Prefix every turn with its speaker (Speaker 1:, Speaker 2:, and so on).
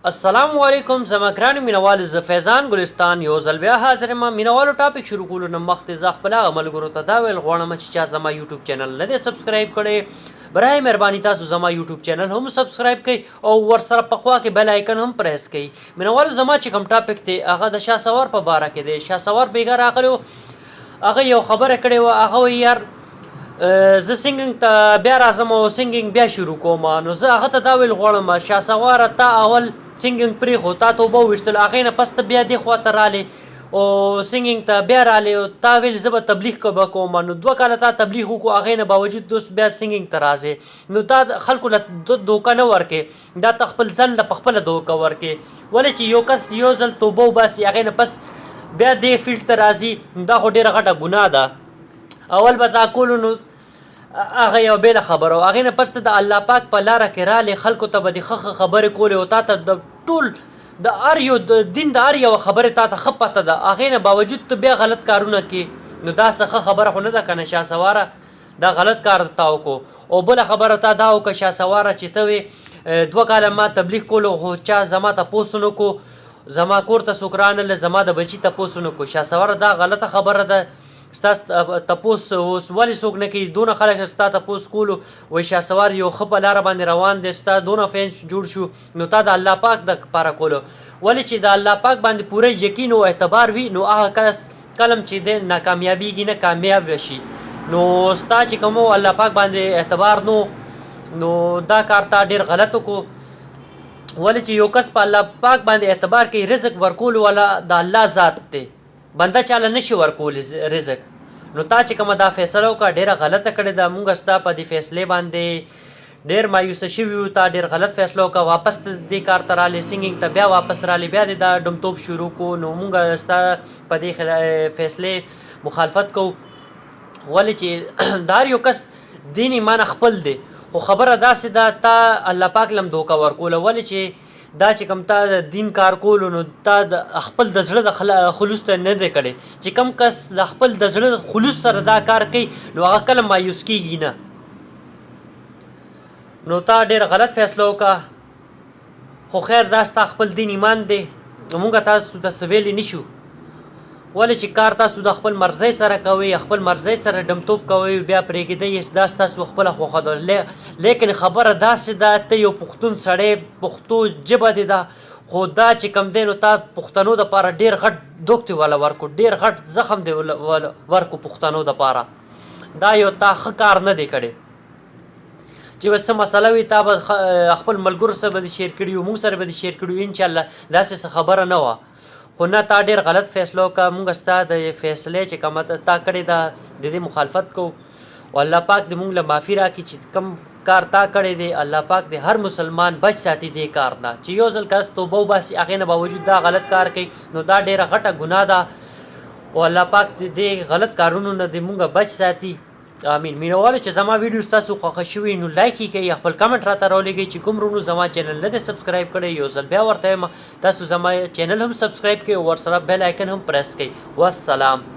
Speaker 1: السلام علیکم زما ګرانو مینوال زه فیضان ګلستان یو ځل بیا حاضر یم مینوالو ټاپک شروع کولو نه مخکې زه خپل هغه ملګرو ته دا ویل غواړم چې چا زما یوټیوب چینل نه دی سبسکرایب کړی برای مهرباني تاسو زما یوټیوب چینل هم سبسکرایب کړئ او ورسره په خوا کې بیل آیکن هم پریس کړئ مینوالو زما چې کوم ټاپک دی هغه د شهسوار په باره کې دی شهسوار بیګا راغلی هغه یو خبره کړې وه هغه وایي یار زه سنګینګ ته بیا راځم او سنګینګ بیا شروع کوم نو زه هغه ته دا ویل غواړم شهسواره تا اول سنګینګ پرېښود تا ته اوبه وویشتل هغې نه پس ته بیا دې خواته رالې او سنګینګ ته بیا رالې او تا ویل زه به تبلیغ به کوم نو 2 کاله تا تبلیغ وکړو هغې نه باوجود دوست بیا سنګینګ ته راځې نو تا خلکو له دوکه نه ورکې دا ته خپل ځان له پخپله دوکه ورکې ولې چې یو کس یو ځل توبه وباسي هغې نه پس بیا دې فیلډ ته راځي دا خو ډېره غټه ګناه ده اول به دا کولو نو هغه یو بیله خبره و هغې نه پس ته د الله پاک په لاره کې رالې خلکو ته به دې ښه خبرې کولې او تا ته د ټول د هر یو د دین د هر یوه خبرې تا ته ښه پته ده هغې نه باوجود ته بیا غلط کارونه کې نو دا څه ښه خبره خو نه ده که نه شهسواره دا غلط کار تا وکړو او بله خبره تا دا وکړه شهسواره چې ته وې 2 کاله ما تبلیغ کولو خو چا زما تپوس ونه کړو زما کور ته څوک رانله زما د بچي تپوس ونه کړو شهسواره دا غلطه خبره ده ستا تپوس اوس ولې څوک نه کوي دونه خلک ستا تپوس کولو وایي شهسوار یو ښه په لاره باندې روان دی ستا دونه فین جوړ شو نو تا د الله پاک دپاره کولو ولې چې د الله پاک باندې پوره یقین او اعتبار وي نو هغه کس کلم چې دی ناکامیابیږي نه کامیاب شي نو ستا چې کوم الله پاک باندې اعتبار نو دا کار تا ډېر غلط وکړو ولې چې یو کس په الله پاک باندې اعتبار کوي رزق ورکولو والا د الله ذات دی بنده چاله نشي ورکولی رزق نو تا چې کومه دا فیصله وکړه ډېره غلطه کړې ده مونږ ستا په دې فیصلې باندې ډېر مایوسه شوي یو تا ډېر غلط فیصله وکړه واپس دې کار ته رالې سنګینګ ته بیا واپس رالې بیا دې دا ډمتوب شروع کړو نو مونږ ستا په دې فیصلې مخالفت کوو ولې چې د هر یو کس دین ایمان خپل دی خو خبره داسې ده تا الله پاک لم دوکه ورکوله ولې چې دا چې کوم تا د دین کار کولو نو تا د خپل د زړه د خلوص ته نه دی کړی چې کوم کس د خپل د زړه د خلوص سره دا کار کوي نو هغه کله مایوس کېږي نه نو تا ډېر غلط فیصله وکړه خو خیر دا ستا خپل دین ایمان دی موږ تاسو ته څه ویلی نشو ولې چې کار تاسو د خپل مرضۍ سره کوئ خپل مرضۍ سره ډمتوب کوئ بیا پرېږدئ دا ستاسو خپله خوښه ده لیکن خبره داسې ده ته یو پښتون سړی پښتو ژبه دې ده خو دا چې کوم دی نو تا پښتنو دپاره ډېر غټ دوک دې والا ورکړو ډېر غټ زخم دې ورکړو پښتنو دپاره دا یو تا ښه کار نه دی کړی چې بس څه مسله وي تا به خپل ملګرو سره به دې شیر کړي وي مونږ سره به دې شیر کړي وي انشاءالله داسې څه خبره نه وه خو نه تا ډېر غلط فیصله وکړه مونږ ستا د فیصلې چې کومه تا کړې ده د دې مخالفت کوو او الله پاک دې مونږ له معافي راکړي چې کوم کار تا کړی دی الله پاک دې هر مسلمان بچ ساتي دې کار نه چې یو ځل کس توبه وباسي هغې نه باوجود دا غلط کار کوي نو دا ډېره غټه ګناه ده او الله پاک دې غلط کارونو نه دې مونږ بچ ساتي امین مینوالو چې زما ویډیو ستاسو خوښه شوي نو لایک یې کوئ خپل کمنټ راته راولېږئ چې کوم ورونو زما چینل نه دی سبسکرایب کړی یو ځل بیا ورته وایم تاسو زما چینل هم سبسکرایب کړئ او ورسره بیل آیکن هم پریس کړئ والسلام